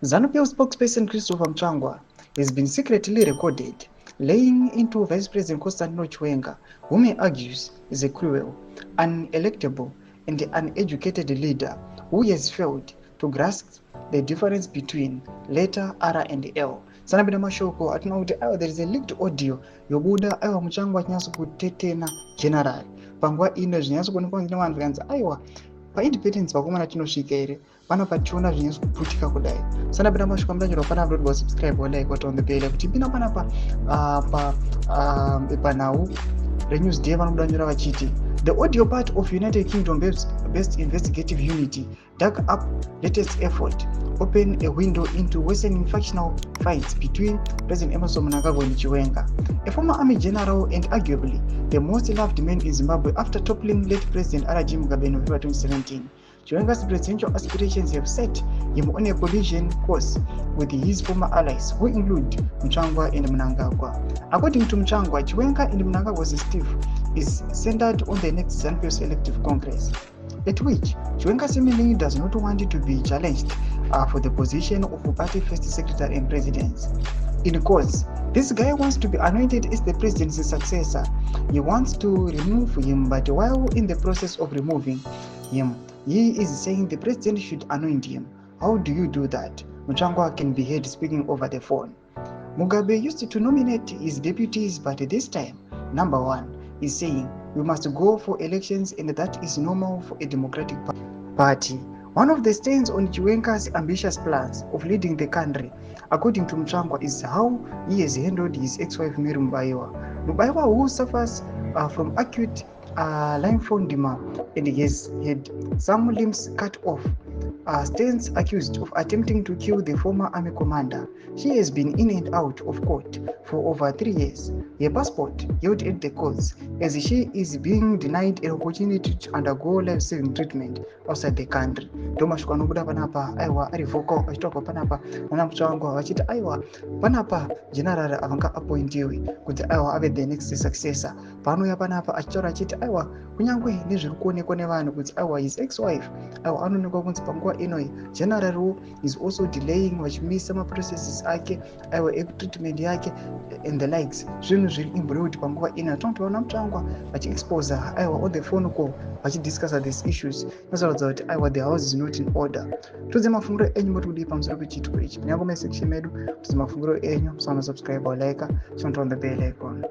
ZANU-PF spokesperson Christopher Mutsvangwa has been secretly recorded laying into Vice President Oseura Chiwenga, whom he argues is a cruel, unelectable, and uneducated leader who has failed to grasp the difference between letter R and L. Sanapita mashoko atina kuti there is a leaked audio yobuda Mutsvangwa achinyaso kutetena general panguva ino zvinyaso kuonekwa nevanhu kanzi paindependence vakomana tinosvika here pana pationa zvinyaso kuputika kudai. Sanapita mashoko amudanyirwa panapa kuti subscribe or like on the bell kuti pina panapa panhau reNewsday vanodanyira vachiti the audio part of United Kingdom based investigative unity dug up latest effort open a window into worsening factional fights between President Mnangagwa and Chiwenga, a former army general and arguably the most loved man in Zimbabwe after toppling late President HAASI in November 2017. Chiwenga's presidential aspirations have set him on a collision course with his former allies, who include Mutsvangwa and Mnangagwa. According to Mutsvangwa, Chiwenga and Mnangagwa's stiff is centered on the next ZVAITWA elective congress, at which Chiwenga seemingly does not want it to be challenged for the position of party first secretary and president. In course, this guy wants to be anointed as the president's successor. He wants to remove him, but while in the process of removing him, he is saying the president should anoint him. How do you do that? Mutsvangwa can be heard speaking over the phone. Mugabe used to nominate his deputies, but this time, number one is saying we must go for elections, and that is normal for a democratic party. One of the stains on Chiwenga's ambitious plans of leading the country, according to Mutsvangwa, is how he has handled his ex-wife Mary Mubaiwa, who suffers from acute lymphedema and has had some limbs cut off. Stands accused of attempting to kill the former army commander. She has been in and out of court for over 3 years. Her passport held at the courts, as she is being denied an opportunity to undergo life-saving treatment outside the country. Domashwa nobuda panapa aiwa ari vocal achitoka panapa nana Mutsvangwa vachiti aiwa panapa general avanga appointiwe kuti aiwa ave the next successor. Panouya panapa achitaura achiti aiwa kunyangwe nezviri kuonekwa nevanhu kuti aiwa his ex-wife aiwa anoonekwa kunzi panguva inoi general is also delaying vachimisa maprocesses ake aiwa treatment yake and the likes. Zvinhu zviri imbroid panguva ino. Tonoti vaona Mutsvangwa vachiexpose aiwa on the phone call vachidiscussa these issues. Inosarodza kuti aiwa the house is not in order. Tudze mafungiro enyu muri kudii pamusoro pechitiko ichi. Pinyapo musection medu tudze mafungiro enyu, musana subscribe or like, turn on the bell icon.